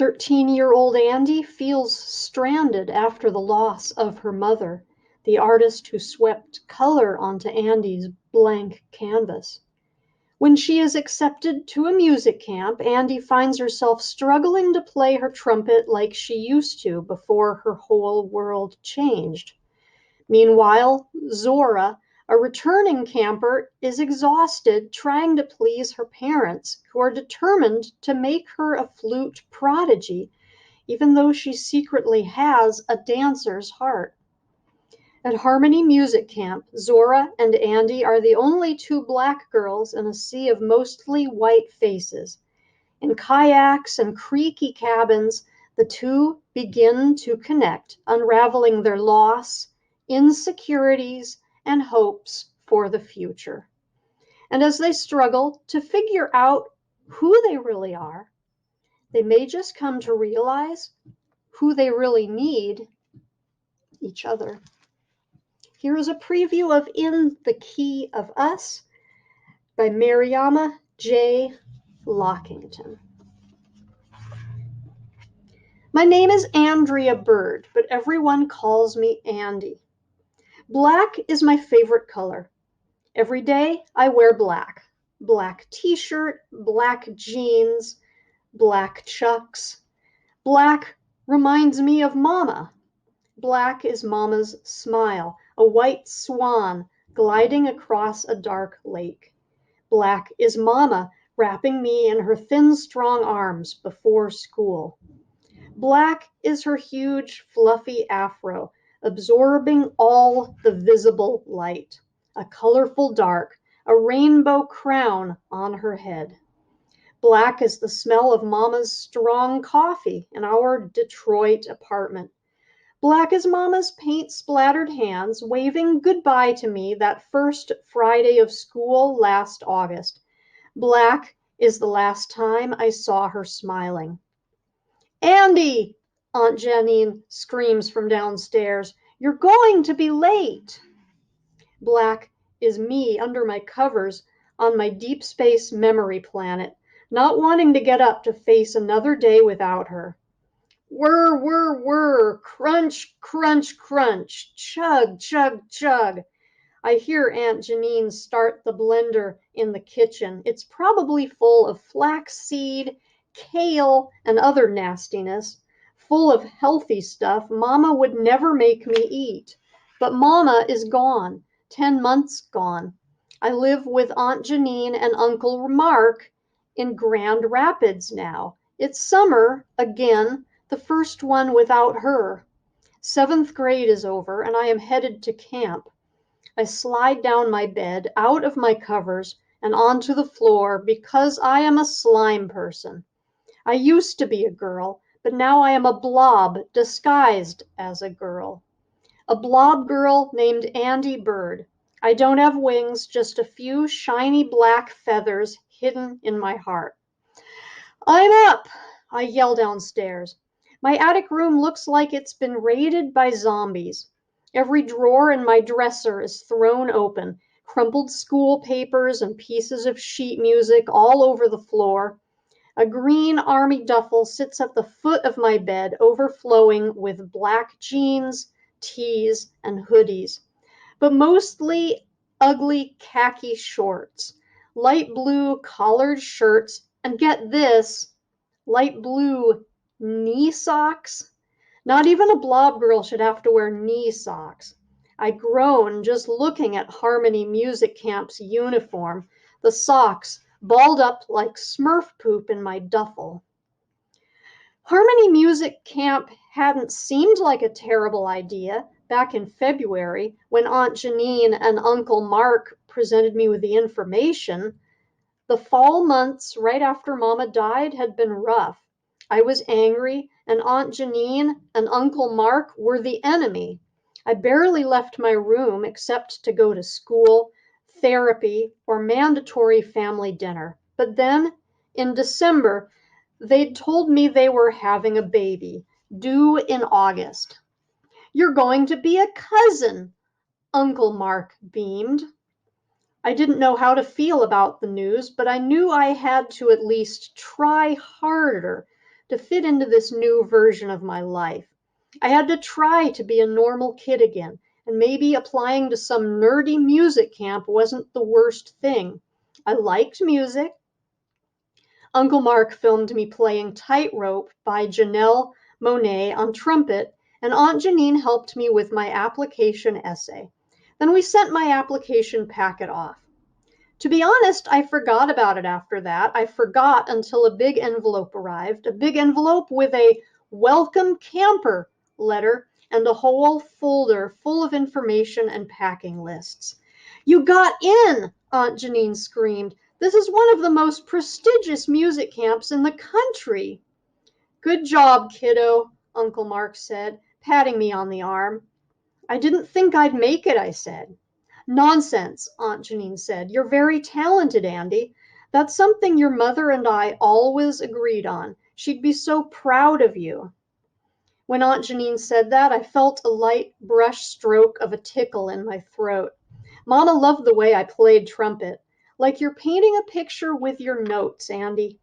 13-year-old Andi feels stranded after the loss of her mother, the artist who swept color onto Andi's blank canvas. When she is accepted to a music camp, Andi finds herself struggling to play her trumpet like she used to before her whole world changed. Meanwhile, Zora, a returning camper, is exhausted trying to please her parents, who are determined to make her a flute prodigy, even though she secretly has a dancer's heart. At Harmony Music Camp, Zora and Andi are the only two black girls in a sea of mostly white faces. In kayaks and creaky cabins, the two begin to connect, unraveling their loss, insecurities, and hopes for the future. And as they struggle to figure out who they really are, they may just come to realize who they really need: each other. Here is a preview of In the Key of Us by Mariama J. Lockington. My name is Andrea Bird, but everyone calls me Andi. Black is my favorite color. Every day I wear black. Black t-shirt, black jeans, black chucks. Black reminds me of Mama. Black is Mama's smile, a white swan gliding across a dark lake. Black is Mama wrapping me in her thin, strong arms before school. Black is her huge, fluffy afro, absorbing all the visible light. A colorful dark, a rainbow crown on her head. Black is the smell of Mama's strong coffee in our Detroit apartment. Black is Mama's paint-splattered hands waving goodbye to me that first Friday of school last August. Black is the last time I saw her smiling. Andi! Aunt Janine screams from downstairs. You're going to be late! Black is me under my covers on my deep space memory planet, not wanting to get up to face another day without her. Whir, whir, whir, crunch, crunch, crunch, chug, chug, chug. I hear Aunt Janine start the blender in the kitchen. It's probably full of flaxseed, kale, and other nastiness, full of healthy stuff Mama would never make me eat. But Mama is gone, 10 months gone. I live with Aunt Janine and Uncle Mark in Grand Rapids now. It's summer again, the first one without her. 7th grade is over, and I am headed to camp. I slide down my bed, out of my covers, and onto the floor because I am a slime person. I used to be a girl, but now I am a blob disguised as a girl. A blob girl named Andi Bird. I don't have wings, just a few shiny black feathers hidden in my heart. I'm up! I yell downstairs. My attic room looks like it's been raided by zombies. Every drawer in my dresser is thrown open, crumpled school papers and pieces of sheet music all over the floor. A green army duffel sits at the foot of my bed, overflowing with black jeans, tees, and hoodies, but mostly ugly khaki shorts, light blue collared shirts, and get this, light blue knee socks. Not even a blob girl should have to wear knee socks. I groan just looking at Harmony Music Camp's uniform, the socks balled up like Smurf poop in my duffel. Harmony Music Camp hadn't seemed like a terrible idea back in February when Aunt Janine and Uncle Mark presented me with the information. The fall months right after Mama died had been rough. I was angry, and Aunt Janine and Uncle Mark were the enemy. I barely left my room except to go to school, therapy, or mandatory family dinner. But then, in December, they'd told me they were having a baby, due in August. You're going to be a cousin, Uncle Mark beamed. I didn't know how to feel about the news, but I knew I had to at least try harder to fit into this new version of my life. I had to try to be a normal kid again, and maybe applying to some nerdy music camp wasn't the worst thing. I liked music. Uncle Mark filmed me playing Tightrope by Janelle Monáe on trumpet, and Aunt Janine helped me with my application essay. Then we sent my application packet off. To be honest, I forgot about it after that. I forgot until a big envelope arrived, a big envelope with a welcome camper letter and a whole folder full of information and packing lists. You got in, Aunt Janine screamed. This is one of the most prestigious music camps in the country. Good job, kiddo, Uncle Mark said, patting me on the arm. I didn't think I'd make it, I said. Nonsense, Aunt Janine said. You're very talented, Andi. That's something your mother and I always agreed on. She'd be so proud of you. When Aunt Janine said that, I felt a light brush stroke of a tickle in my throat. Mama loved the way I played trumpet. Like you're painting a picture with your notes, Andi.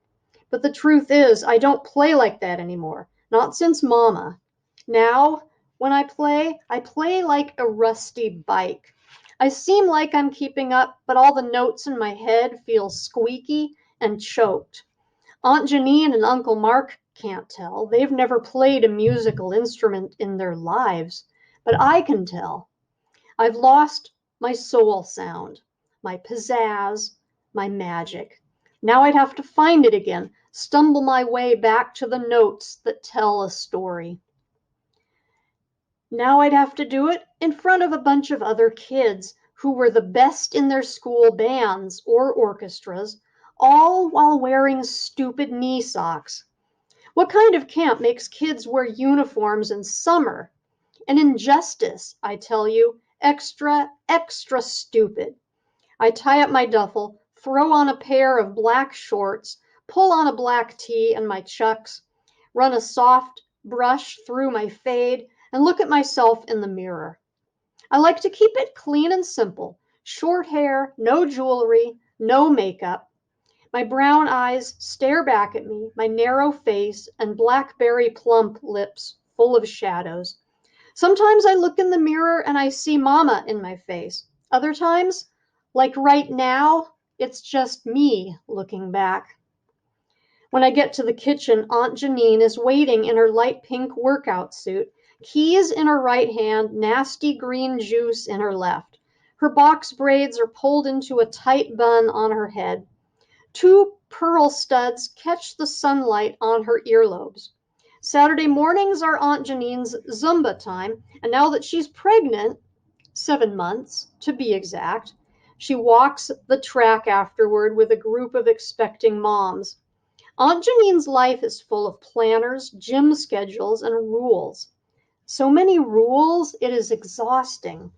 But the truth is, I don't play like that anymore. Not since Mama. Now, when I play like a rusty bike. I seem like I'm keeping up, but all the notes in my head feel squeaky and choked. Aunt Janine and Uncle Mark can't tell. They've never played a musical instrument in their lives. But I can tell. I've lost my soul sound, my pizzazz, my magic. Now I'd have to find it again, stumble my way back to the notes that tell a story. Now I'd have to do it in front of a bunch of other kids who were the best in their school bands or orchestras, all while wearing stupid knee socks. What kind of camp makes kids wear uniforms in summer? An injustice, I tell you, extra, extra stupid. I tie up my duffel, throw on a pair of black shorts, pull on a black tee and my chucks, run a soft brush through my fade, and look at myself in the mirror. I like to keep it clean and simple. Short hair, no jewelry, no makeup. My brown eyes stare back at me, my narrow face and blackberry plump lips full of shadows. Sometimes I look in the mirror and I see Mama in my face. Other times, like right now, it's just me looking back. When I get to the kitchen, Aunt Janine is waiting in her light pink workout suit, keys in her right hand, nasty green juice in her left. Her box braids are pulled into a tight bun on her head. 2 pearl studs catch the sunlight on her earlobes. Saturday mornings are Aunt Janine's Zumba time, and now that she's pregnant, 7 months to be exact, she walks the track afterward with a group of expecting moms. Aunt Janine's life is full of planners, gym schedules, and rules. So many rules, it is exhausting.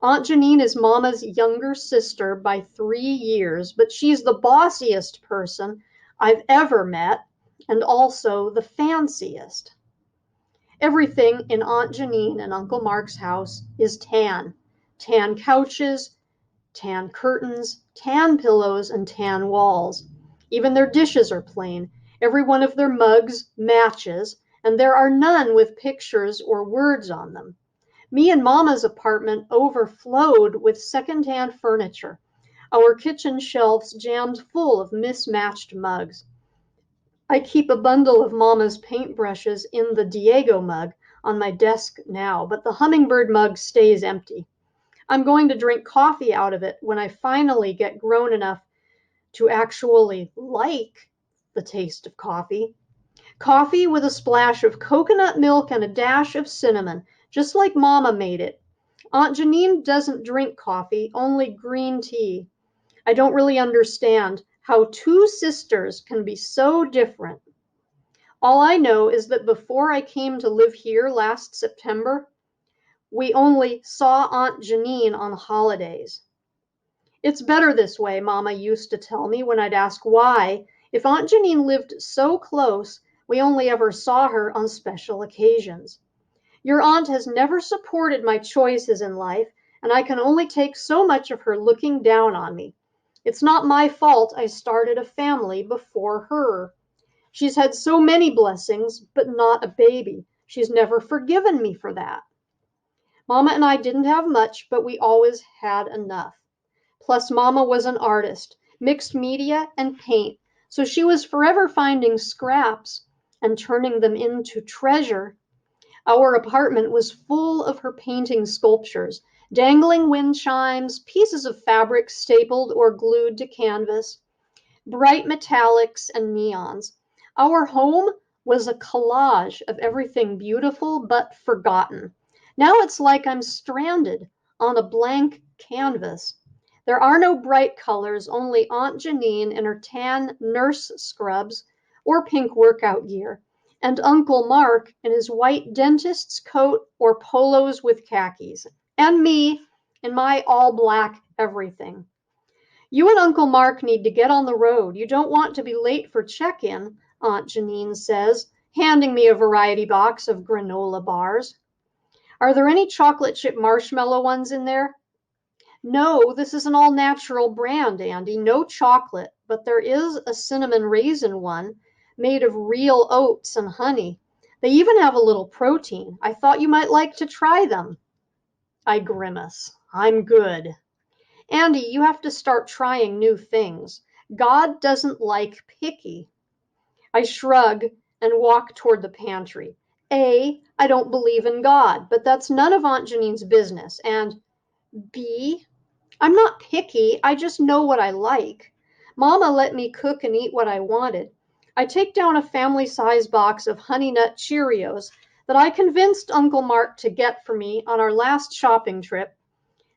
Aunt Janine is Mama's younger sister by 3 years, but she's the bossiest person I've ever met, and also the fanciest. Everything in Aunt Janine and Uncle Mark's house is tan. Tan couches, tan curtains, tan pillows, and tan walls. Even their dishes are plain. Every one of their mugs matches, and there are none with pictures or words on them. Me and Mama's apartment overflowed with secondhand furniture, our kitchen shelves jammed full of mismatched mugs. I keep a bundle of Mama's paintbrushes in the Diego mug on my desk now, but the hummingbird mug stays empty. I'm going to drink coffee out of it when I finally get grown enough to actually like the taste of coffee. Coffee with a splash of coconut milk and a dash of cinnamon, just like Mama made it. Aunt Janine doesn't drink coffee, only green tea. I don't really understand how 2 sisters can be so different. All I know is that before I came to live here last September, we only saw Aunt Janine on holidays. It's better this way, Mama used to tell me when I'd ask why. If Aunt Janine lived so close, we only ever saw her on special occasions. Your aunt has never supported my choices in life, and I can only take so much of her looking down on me. It's not my fault I started a family before her. She's had so many blessings, but not a baby. She's never forgiven me for that. Mama and I didn't have much, but we always had enough. Plus, Mama was an artist, mixed media and paint, so she was forever finding scraps and turning them into treasure. Our apartment was full of her painting sculptures, dangling wind chimes, pieces of fabric stapled or glued to canvas, bright metallics and neons. Our home was a collage of everything beautiful but forgotten. Now it's like I'm stranded on a blank canvas. There are no bright colors, only Aunt Janine in her tan nurse scrubs or pink workout gear, and Uncle Mark in his white dentist's coat or polos with khakis, and me in my all black everything. You and Uncle Mark need to get on the road. You don't want to be late for check-in, Aunt Janine says, handing me a variety box of granola bars. Are there any chocolate chip marshmallow ones in there? No, this is an all-natural brand, Andy. No chocolate, but there is a cinnamon raisin one made of real oats and honey. They even have a little protein. I thought you might like to try them. I grimace. I'm good. Andy, you have to start trying new things. God doesn't like picky. I shrug and walk toward the pantry. A, I don't believe in God, but that's none of Aunt Janine's business. And B, I'm not picky, I just know what I like. Mama let me cook and eat what I wanted. I take down a family-size box of Honey Nut Cheerios that I convinced Uncle Mark to get for me on our last shopping trip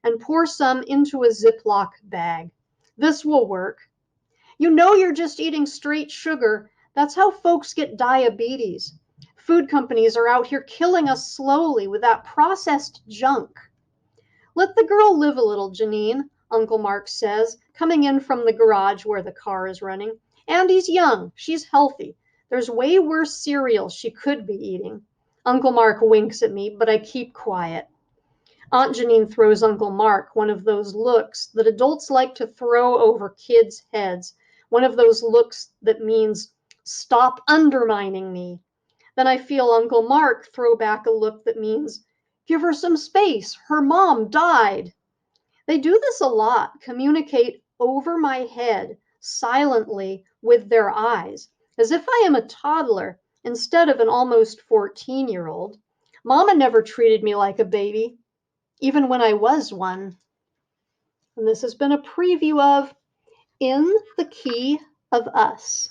and pour some into a Ziploc bag. This will work. You know you're just eating straight sugar. That's how folks get diabetes. Food companies are out here killing us slowly with that processed junk. Let the girl live a little, Janine, Uncle Mark says, coming in from the garage where the car is running. Andy's young. She's healthy. There's way worse cereal she could be eating. Uncle Mark winks at me, but I keep quiet. Aunt Janine throws Uncle Mark one of those looks that adults like to throw over kids' heads, one of those looks that means, stop undermining me. Then I feel Uncle Mark throw back a look that means, give her some space, her mom died. They do this a lot, communicate over my head, silently, with their eyes, as if I am a toddler instead of an almost 14-year-old. Mama never treated me like a baby, even when I was one. And this has been a preview of In the Key of Us.